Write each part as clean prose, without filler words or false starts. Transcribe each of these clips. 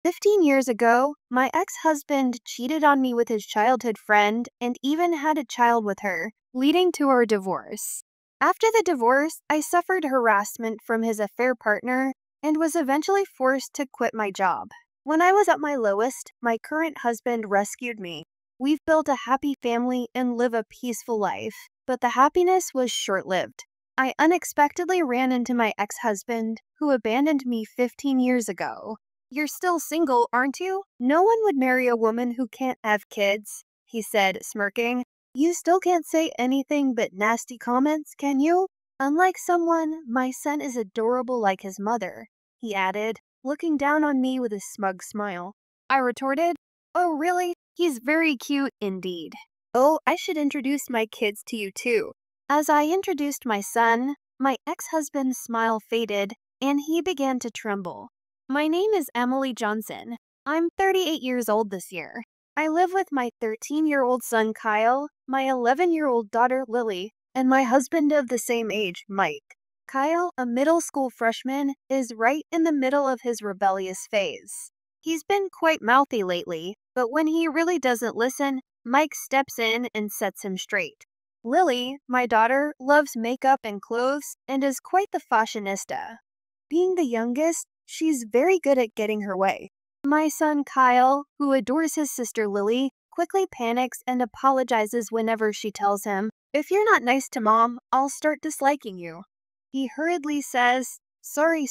15 years ago, my ex-husband cheated on me with his childhood friend and even had a child with her, leading to our divorce. After the divorce, I suffered harassment from his affair partner and was eventually forced to quit my job. When I was at my lowest, my current husband rescued me. We've built a happy family and live a peaceful life, but the happiness was short-lived. I unexpectedly ran into my ex-husband, who abandoned me 15 years ago. "You're still single, aren't you? No one would marry a woman who can't have kids," he said, smirking. "You still can't say anything but nasty comments, can you? Unlike someone, my son is adorable like his mother," he added, looking down on me with a smug smile. I retorted, "Oh, really? He's very cute indeed. Oh, I should introduce my kids to you too." As I introduced my son, my ex-husband's smile faded and he began to tremble. "My name is Emily Johnson. I'm 38 years old this year. I live with my 13-year-old son Kyle, my 11-year-old daughter Lily, and my husband of the same age, Mike." Kyle, a middle school freshman, is right in the middle of his rebellious phase. He's been quite mouthy lately, but when he really doesn't listen, Mike steps in and sets him straight. Lily, my daughter, loves makeup and clothes and is quite the fashionista. Being the youngest, she's very good at getting her way. My son Kyle, who adores his sister Lily, quickly panics and apologizes whenever she tells him, "If you're not nice to mom, I'll start disliking you." He hurriedly says, Sorry,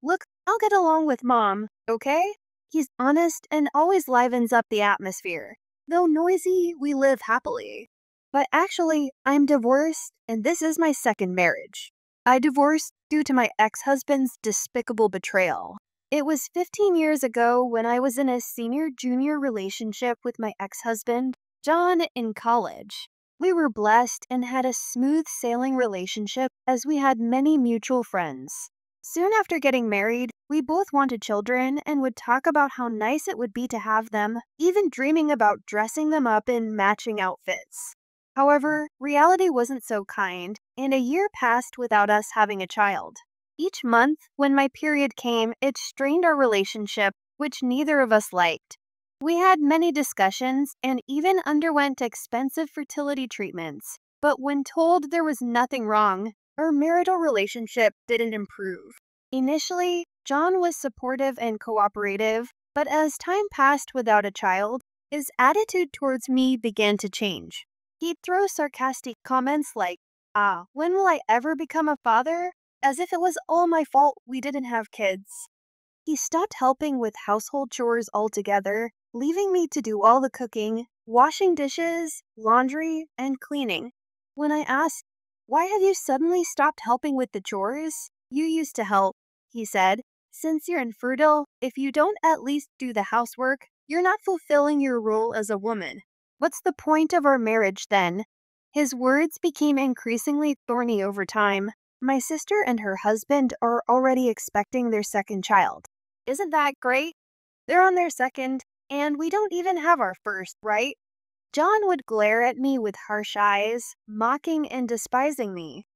look, I'll get along with mom, okay?" He's honest and always livens up the atmosphere. Though noisy, we live happily. But actually, I'm divorced, and this is my second marriage. I divorced due to my ex-husband's despicable betrayal. It was 15 years ago when I was in a senior-junior relationship with my ex-husband, John, in college. We were blessed and had a smooth sailing relationship as we had many mutual friends. Soon after getting married, we both wanted children and would talk about how nice it would be to have them, even dreaming about dressing them up in matching outfits. However, reality wasn't so kind, and a year passed without us having a child. Each month, when my period came, it strained our relationship, which neither of us liked. We had many discussions and even underwent expensive fertility treatments, but when told there was nothing wrong, our marital relationship didn't improve. Initially, John was supportive and cooperative, but as time passed without a child, his attitude towards me began to change. He'd throw sarcastic comments like, when will I ever become a father?" As if it was all my fault we didn't have kids. He stopped helping with household chores altogether, leaving me to do all the cooking, washing dishes, laundry, and cleaning. When I asked, "Why have you suddenly stopped helping with the chores? You used to help," he said. "Since you're infertile, if you don't at least do the housework, you're not fulfilling your role as a woman. What's the point of our marriage then?" His words became increasingly thorny over time. My sister and her husband are already expecting their second child. Isn't that great? They're on their second, and we don't even have our first, right? John would glare at me with harsh eyes, mocking and despising me.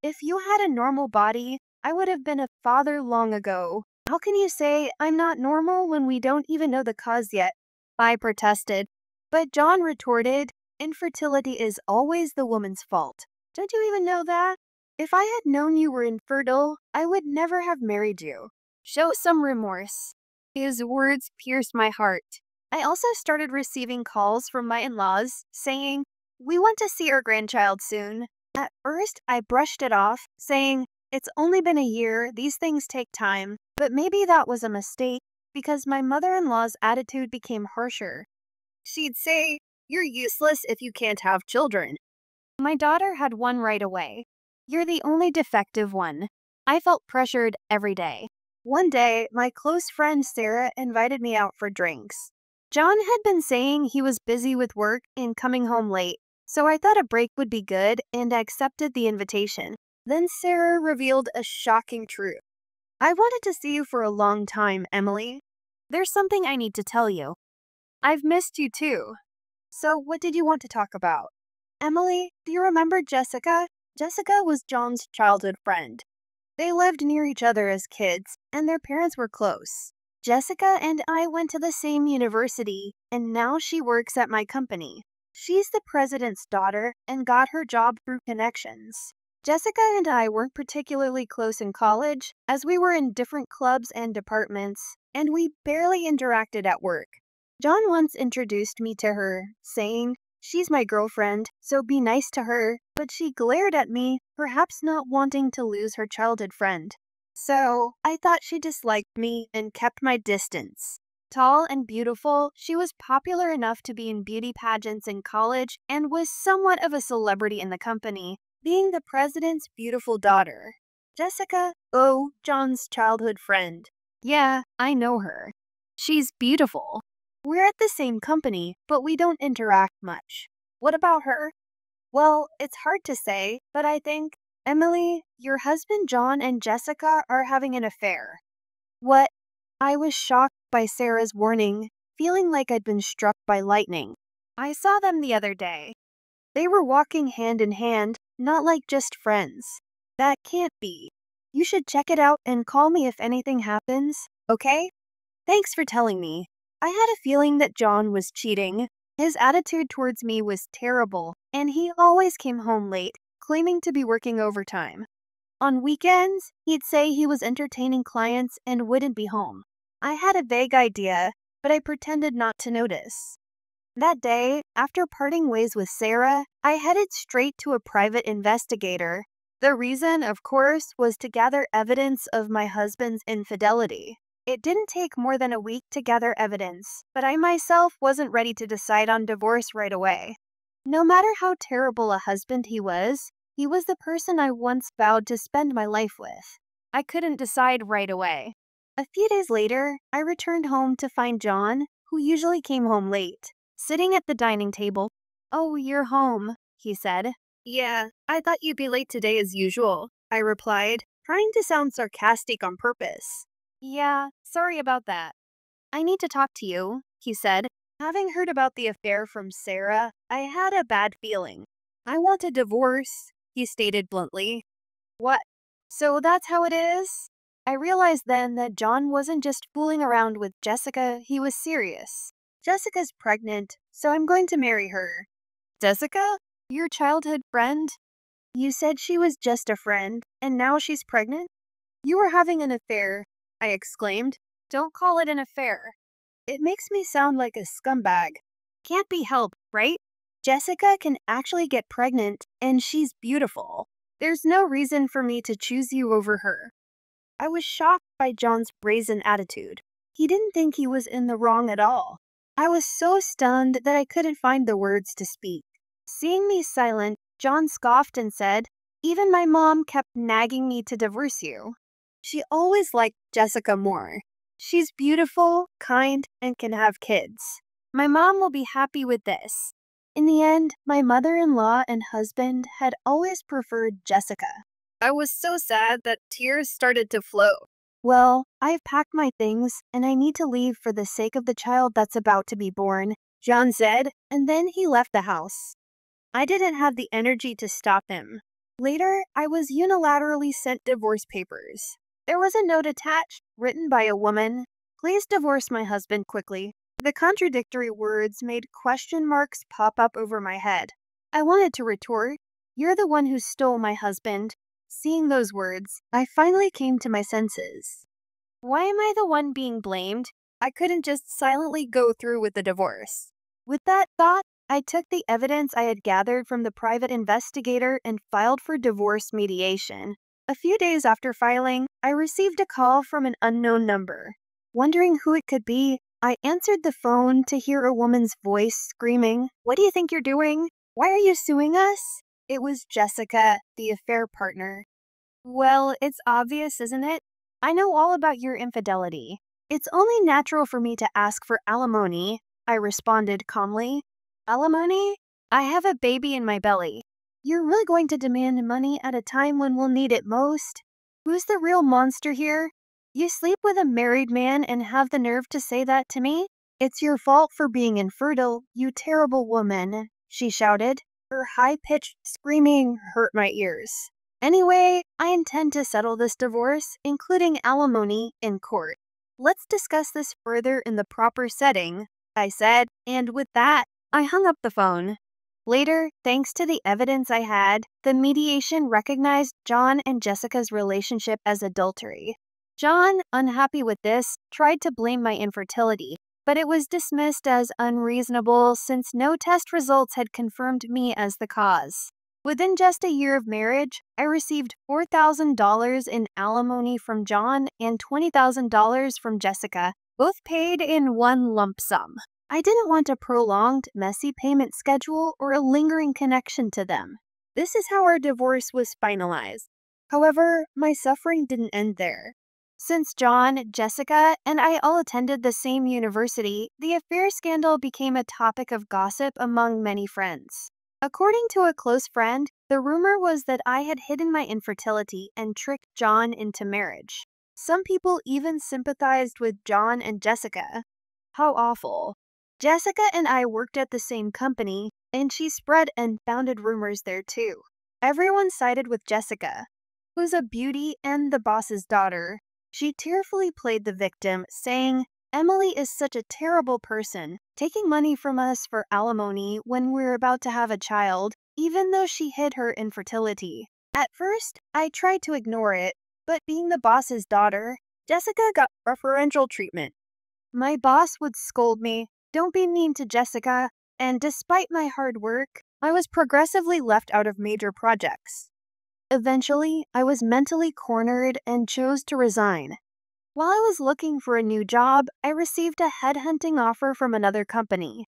"If you had a normal body, I would have been a father long ago. How can you say I'm not normal when we don't even know the cause yet?" I protested. But John retorted, "Infertility is always the woman's fault. Don't you even know that? If I had known you were infertile, I would never have married you. Show some remorse." His words pierced my heart. I also started receiving calls from my in-laws saying, "We want to see our grandchild soon." At first, I brushed it off, saying, "It's only been a year, these things take time." But maybe that was a mistake, because my mother-in-law's attitude became harsher. She'd say, "You're useless if you can't have children." My daughter had one right away. "You're the only defective one." I felt pressured every day. One day, my close friend Sarah invited me out for drinks. John had been saying he was busy with work and coming home late, so I thought a break would be good and accepted the invitation. Then Sarah revealed a shocking truth. "I wanted to see you for a long time, Emily. There's something I need to tell you. I've missed you too." "So what did you want to talk about?" "Emily, do you remember Jessica?" Jessica was John's childhood friend. They lived near each other as kids, and their parents were close. Jessica and I went to the same university, and now she works at my company. She's the president's daughter and got her job through connections. Jessica and I weren't particularly close in college, as we were in different clubs and departments, and we barely interacted at work. John once introduced me to her, saying, "She's my girlfriend, so be nice to her," but she glared at me, perhaps not wanting to lose her childhood friend. So, I thought she disliked me and kept my distance. Tall and beautiful, she was popular enough to be in beauty pageants in college and was somewhat of a celebrity in the company, being the president's beautiful daughter. Jessica, oh, John's childhood friend. Yeah, I know her. She's beautiful. We're at the same company, but we don't interact much. What about her? Well, it's hard to say, but I think, Emily, your husband John and Jessica are having an affair. What? I was shocked by Sarah's warning, feeling like I'd been struck by lightning. I saw them the other day. They were walking hand in hand, not like just friends. That can't be. You should check it out and call me if anything happens, okay? Thanks for telling me. I had a feeling that John was cheating. His attitude towards me was terrible, and he always came home late, claiming to be working overtime. On weekends, he'd say he was entertaining clients and wouldn't be home. I had a vague idea, but I pretended not to notice. That day, after parting ways with Sarah, I headed straight to a private investigator. The reason, of course, was to gather evidence of my husband's infidelity. It didn't take more than a week to gather evidence, but I myself wasn't ready to decide on divorce right away. No matter how terrible a husband he was the person I once vowed to spend my life with. I couldn't decide right away. A few days later, I returned home to find John, who usually came home late, sitting at the dining table. "Oh, you're home," he said. "Yeah, I thought you'd be late today as usual," I replied, trying to sound sarcastic on purpose. "Yeah, sorry about that. I need to talk to you," he said. Having heard about the affair from Sarah, I had a bad feeling. "I want a divorce," he stated bluntly. "What? So that's how it is?" I realized then that John wasn't just fooling around with Jessica, he was serious. "Jessica's pregnant, so I'm going to marry her." "Jessica? Your childhood friend? You said she was just a friend, and now she's pregnant?" "You were having an affair," I exclaimed. "Don't call it an affair. It makes me sound like a scumbag." "Can't be helped, right? Jessica can actually get pregnant, and she's beautiful. There's no reason for me to choose you over her." I was shocked by John's brazen attitude. He didn't think he was in the wrong at all. I was so stunned that I couldn't find the words to speak. Seeing me silent, John scoffed and said, "Even my mom kept nagging me to divorce you. She always liked Jessica more. She's beautiful, kind, and can have kids. My mom will be happy with this." In the end, my mother-in-law and husband had always preferred Jessica. I was so sad that tears started to flow. "Well, I've packed my things, and I need to leave for the sake of the child that's about to be born," John said, and then he left the house. I didn't have the energy to stop him. Later, I was unilaterally sent divorce papers. There was a note attached, written by a woman. "Please divorce my husband quickly." The contradictory words made question marks pop up over my head. I wanted to retort, "You're the one who stole my husband." Seeing those words, I finally came to my senses. Why am I the one being blamed? I couldn't just silently go through with the divorce. With that thought, I took the evidence I had gathered from the private investigator and filed for divorce mediation. A few days after filing, I received a call from an unknown number. Wondering who it could be, I answered the phone to hear a woman's voice screaming, "What do you think you're doing? Why are you suing us?" It was Jessica, the affair partner. "Well, it's obvious, isn't it? I know all about your infidelity. It's only natural for me to ask for alimony," I responded calmly. "Alimony? I have a baby in my belly. You're really going to demand money at a time when we'll need it most? Who's the real monster here? You sleep with a married man and have the nerve to say that to me? It's your fault for being infertile, you terrible woman," she shouted. Her high-pitched screaming hurt my ears. Anyway, I intend to settle this divorce, including alimony, in court. Let's discuss this further in the proper setting, I said, and with that, I hung up the phone. Later, thanks to the evidence I had, the mediation recognized John and Jessica's relationship as adultery. John, unhappy with this, tried to blame my infertility, but it was dismissed as unreasonable since no test results had confirmed me as the cause. Within just a year of marriage, I received $4,000 in alimony from John and $20,000 from Jessica, both paid in one lump sum. I didn't want a prolonged, messy payment schedule or a lingering connection to them. This is how our divorce was finalized. However, my suffering didn't end there. Since John, Jessica, and I all attended the same university, the affair scandal became a topic of gossip among many friends. According to a close friend, the rumor was that I had hidden my infertility and tricked John into marriage. Some people even sympathized with John and Jessica. How awful. Jessica and I worked at the same company, and she spread and founded rumors there too. Everyone sided with Jessica, who's a beauty and the boss's daughter. She tearfully played the victim, saying, "Emily is such a terrible person, taking money from us for alimony when we're about to have a child, even though she hid her infertility." At first, I tried to ignore it, but being the boss's daughter, Jessica got preferential treatment. My boss would scold me, "Don't be mean to Jessica," and despite my hard work, I was progressively left out of major projects. Eventually, I was mentally cornered and chose to resign. While I was looking for a new job, I received a headhunting offer from another company.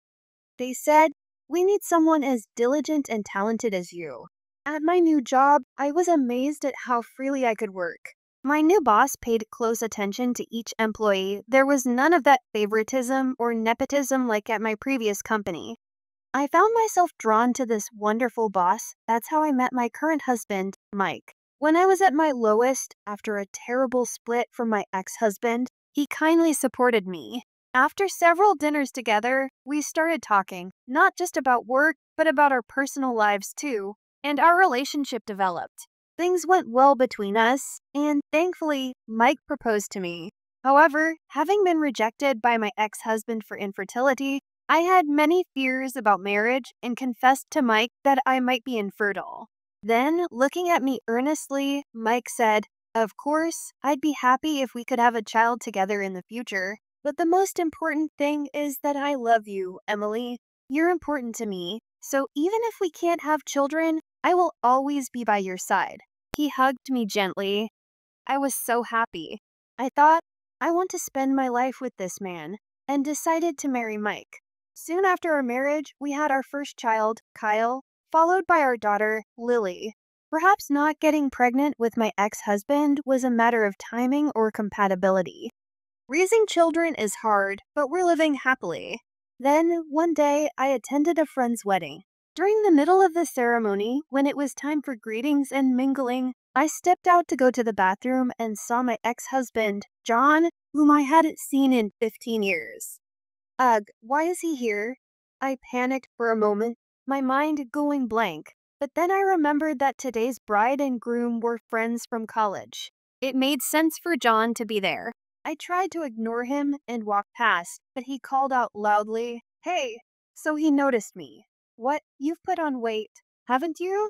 They said, "We need someone as diligent and talented as you." At my new job, I was amazed at how freely I could work. My new boss paid close attention to each employee. There was none of that favoritism or nepotism like at my previous company. I found myself drawn to this wonderful boss. That's how I met my current husband, Mike. When I was at my lowest, after a terrible split from my ex-husband, he kindly supported me. After several dinners together, we started talking, not just about work, but about our personal lives too, and our relationship developed. Things went well between us, and thankfully, Mike proposed to me. However, having been rejected by my ex-husband for infertility, I had many fears about marriage and confessed to Mike that I might be infertile. Then, looking at me earnestly, Mike said, "Of course, I'd be happy if we could have a child together in the future, but the most important thing is that I love you, Emily. You're important to me, so even if we can't have children, I will always be by your side." He hugged me gently. I was so happy. I thought, I want to spend my life with this man, and decided to marry Mike. Soon after our marriage, we had our first child, Kyle, followed by our daughter, Lily. Perhaps not getting pregnant with my ex-husband was a matter of timing or compatibility. Raising children is hard, but we're living happily. Then, one day, I attended a friend's wedding. During the middle of the ceremony, when it was time for greetings and mingling, I stepped out to go to the bathroom and saw my ex-husband, John, whom I hadn't seen in 15 years. Ugh, why is he here? I panicked for a moment, my mind going blank. But then I remembered that today's bride and groom were friends from college. It made sense for John to be there. I tried to ignore him and walk past, but he called out loudly, "Hey!" So he noticed me. "What? You've put on weight, haven't you?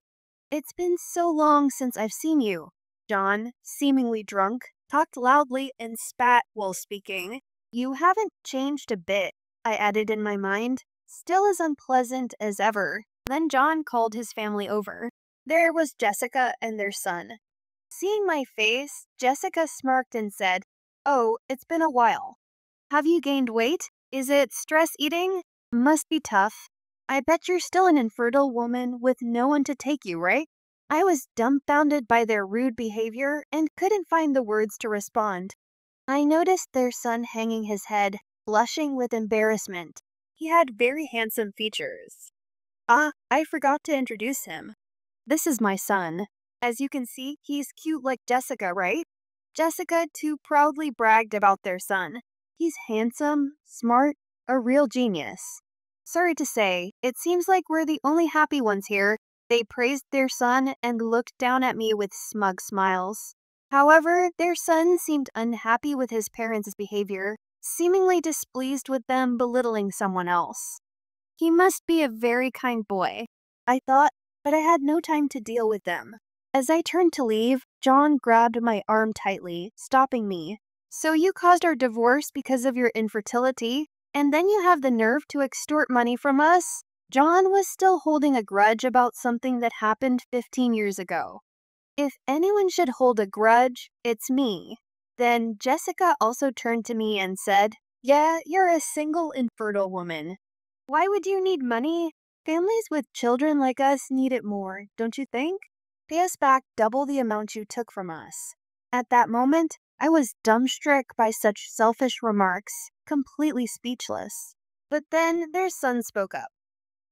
It's been so long since I've seen you." John, seemingly drunk, talked loudly and spat while speaking. "You haven't changed a bit," I added in my mind, still as unpleasant as ever. Then John called his family over. There was Jessica and their son. Seeing my face, Jessica smirked and said, "Oh, it's been a while. Have you gained weight? Is it stress eating? Must be tough. I bet you're still an infertile woman with no one to take you, right?" I was dumbfounded by their rude behavior and couldn't find the words to respond. I noticed their son hanging his head, blushing with embarrassment. He had very handsome features. Ah, I forgot to introduce him. This is my son. As you can see, he's cute like Jessica, right? Jessica too proudly bragged about their son. He's handsome, smart, a real genius. Sorry to say, it seems like we're the only happy ones here. They praised their son and looked down at me with smug smiles. However, their son seemed unhappy with his parents' behavior, seemingly displeased with them belittling someone else. He must be a very kind boy, I thought, but I had no time to deal with them. As I turned to leave, John grabbed my arm tightly, stopping me. So you caused our divorce because of your infertility, and then you have the nerve to extort money from us? John was still holding a grudge about something that happened 15 years ago. If anyone should hold a grudge, it's me. Then Jessica also turned to me and said, "Yeah, you're a single infertile woman. Why would you need money? Families with children like us need it more, don't you think? Pay us back double the amount you took from us." At that moment, I was dumbstruck by such selfish remarks, completely speechless. But then their son spoke up.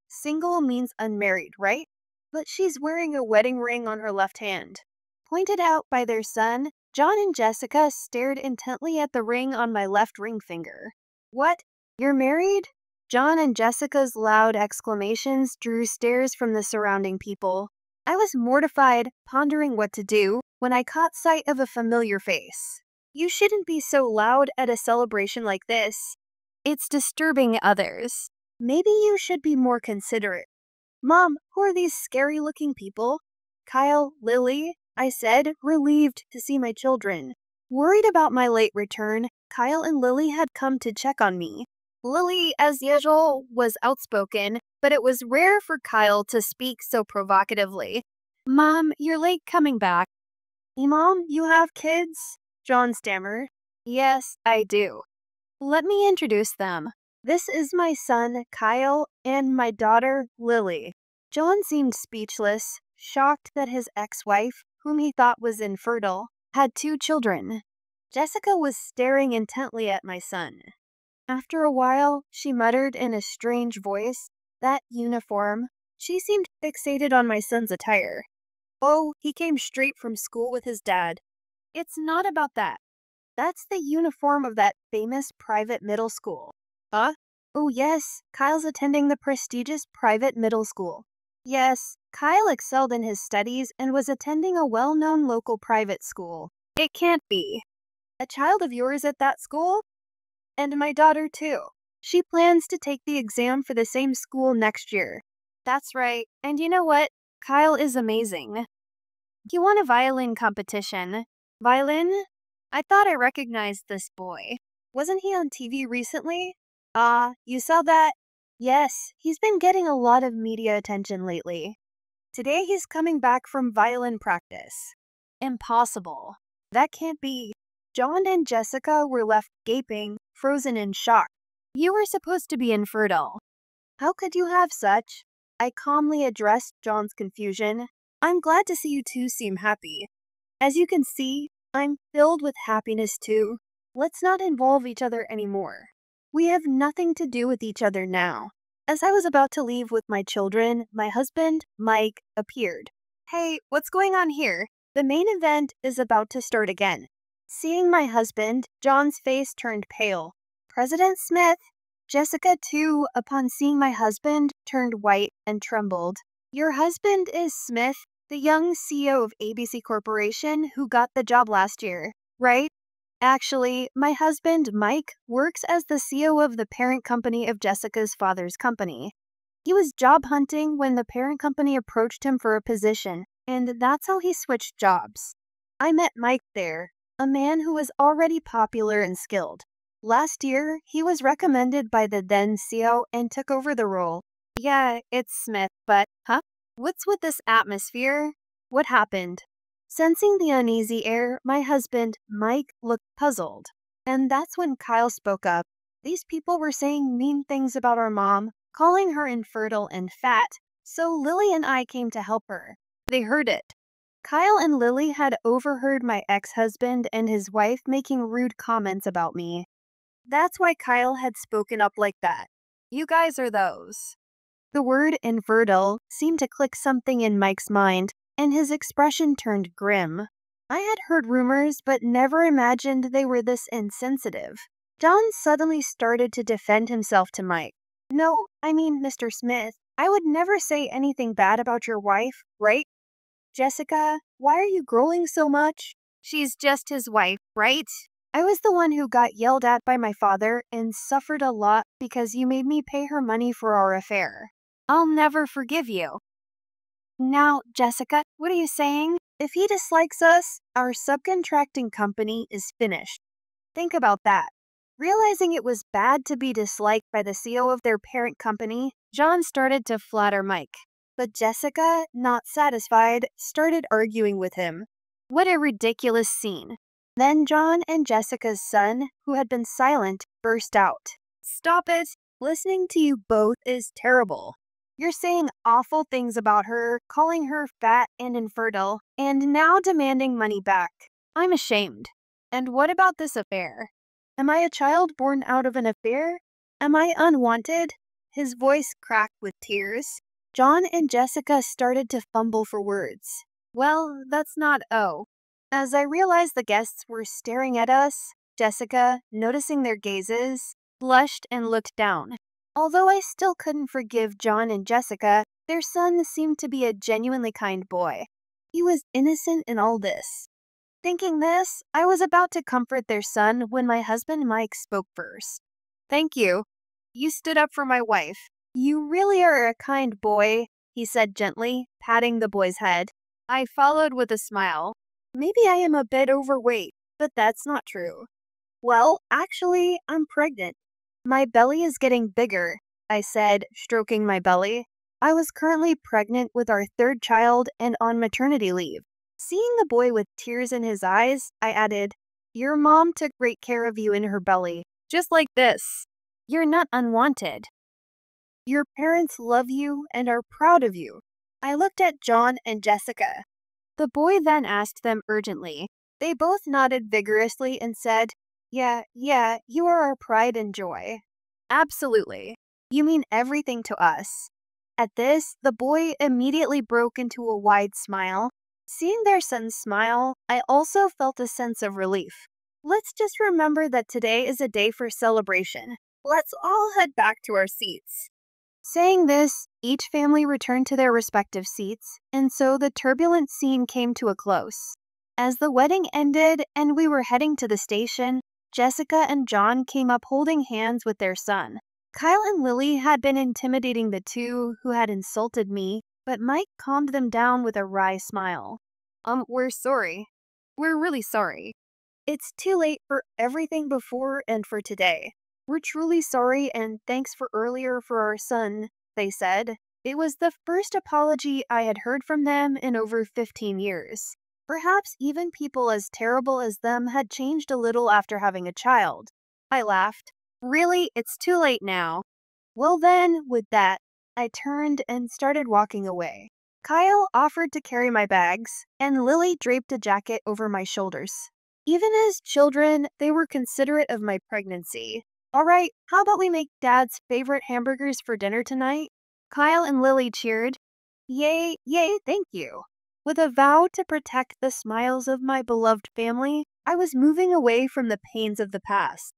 "Single means unmarried, right? But she's wearing a wedding ring on her left hand." Pointed out by their son, John and Jessica stared intently at the ring on my left ring finger. "What? You're married?" John and Jessica's loud exclamations drew stares from the surrounding people. I was mortified, pondering what to do, when I caught sight of a familiar face. "You shouldn't be so loud at a celebration like this. It's disturbing others. Maybe you should be more considerate." "Mom, who are these scary-looking people?" "Kyle, Lily," I said, relieved to see my children. Worried about my late return, Kyle and Lily had come to check on me. Lily, as usual, was outspoken, but it was rare for Kyle to speak so provocatively. "Mom, you're late coming back." "Mom, you have kids?" John stammered. "Yes, I do. Let me introduce them. This is my son, Kyle, and my daughter, Lily." John seemed speechless, shocked that his ex-wife, whom he thought was infertile, had 2 children. Jessica was staring intently at my son. After a while, she muttered in a strange voice, "That uniform." She seemed fixated on my son's attire. "Oh, he came straight from school with his dad." "It's not about that. That's the uniform of that famous private middle school." "Huh?" "Oh yes, Kyle's attending the prestigious private middle school." "Yes, Kyle excelled in his studies and was attending a well-known local private school." "It can't be." "A child of yours at that school?" "And my daughter too. She plans to take the exam for the same school next year." "That's right. And you know what? Kyle is amazing. He won a violin competition." "Violin? I thought I recognized this boy. Wasn't he on TV recently?" "Ah, you saw that?" "Yes, he's been getting a lot of media attention lately. Today he's coming back from violin practice." "Impossible. That can't be." John and Jessica were left gaping, frozen in shock. "You were supposed to be infertile. How could you have such?" I calmly addressed John's confusion. "I'm glad to see you two seem happy. As you can see, I'm filled with happiness too. Let's not involve each other anymore. We have nothing to do with each other now." As I was about to leave with my children, my husband, Mike, appeared. "Hey, what's going on here? The main event is about to start again." Seeing my husband, John's face turned pale. "President Smith." Jessica, too, upon seeing my husband, turned white and trembled. "Your husband is Smith, the young CEO of ABC Corporation who got the job last year, right?" "Actually, my husband, Mike, works as the CEO of the parent company of Jessica's father's company. He was job hunting when the parent company approached him for a position, and that's how he switched jobs. I met Mike there, a man who was already popular and skilled. Last year, he was recommended by the then CEO and took over the role." "Yeah, it's Smith, but, huh? What's with this atmosphere? What happened?" Sensing the uneasy air, my husband, Mike, looked puzzled. And that's when Kyle spoke up. "These people were saying mean things about our mom, calling her infertile and fat, so Lily and I came to help her." They heard it. Kyle and Lily had overheard my ex-husband and his wife making rude comments about me. That's why Kyle had spoken up like that. "You guys are those." The word infertile seemed to click something in Mike's mind, and his expression turned grim. I had heard rumors, but never imagined they were this insensitive. John suddenly started to defend himself to Mike. "No, I mean, Mr. Smith, I would never say anything bad about your wife, right? Jessica, why are you growling so much?" She's just his wife, right? I was the one who got yelled at by my father and suffered a lot because you made me pay her money for our affair. I'll never forgive you. Now, Jessica, what are you saying? If he dislikes us, our subcontracting company is finished. Think about that. Realizing it was bad to be disliked by the CEO of their parent company, John started to flatter Mike. But Jessica, not satisfied, started arguing with him. What a ridiculous scene. Then John and Jessica's son, who had been silent, burst out. Stop it! Listening to you both is terrible. You're saying awful things about her, calling her fat and infertile, and now demanding money back. I'm ashamed. And what about this affair? Am I a child born out of an affair? Am I unwanted? His voice cracked with tears. John and Jessica started to fumble for words. Well, that's not oh. As I realized the guests were staring at us, Jessica, noticing their gazes, blushed and looked down. Although I still couldn't forgive John and Jessica, their son seemed to be a genuinely kind boy. He was innocent in all this. Thinking this, I was about to comfort their son when my husband Mike spoke first. Thank you. You stood up for my wife. You really are a kind boy, he said gently, patting the boy's head. I followed with a smile. Maybe I am a bit overweight, but that's not true. Well, actually, I'm pregnant. My belly is getting bigger, I said, stroking my belly. I was currently pregnant with our third child and on maternity leave. Seeing the boy with tears in his eyes, I added, Your mom took great care of you in her belly, just like this. You're not unwanted. Your parents love you and are proud of you. I looked at John and Jessica. The boy then asked them urgently. They both nodded vigorously and said, Yeah, you are our pride and joy. Absolutely. You mean everything to us. At this, the boy immediately broke into a wide smile. Seeing their son smile, I also felt a sense of relief. Let's just remember that today is a day for celebration. Let's all head back to our seats. Saying this, each family returned to their respective seats, and so the turbulent scene came to a close. As the wedding ended and we were heading to the station, Jessica and John came up holding hands with their son. Kyle and Lily had been intimidating the two who had insulted me, but Mike calmed them down with a wry smile. We're sorry. We're really sorry. It's too late for everything before and for today. We're truly sorry and thanks for earlier for our son, they said. It was the first apology I had heard from them in over 15 years. Perhaps even people as terrible as them had changed a little after having a child. I laughed. Really, it's too late now. Well then, with that, I turned and started walking away. Kyle offered to carry my bags, and Lily draped a jacket over my shoulders. Even as children, they were considerate of my pregnancy. All right, how about we make Dad's favorite hamburgers for dinner tonight? Kyle and Lily cheered. Yay, thank you. With a vow to protect the smiles of my beloved family, I was moving away from the pains of the past.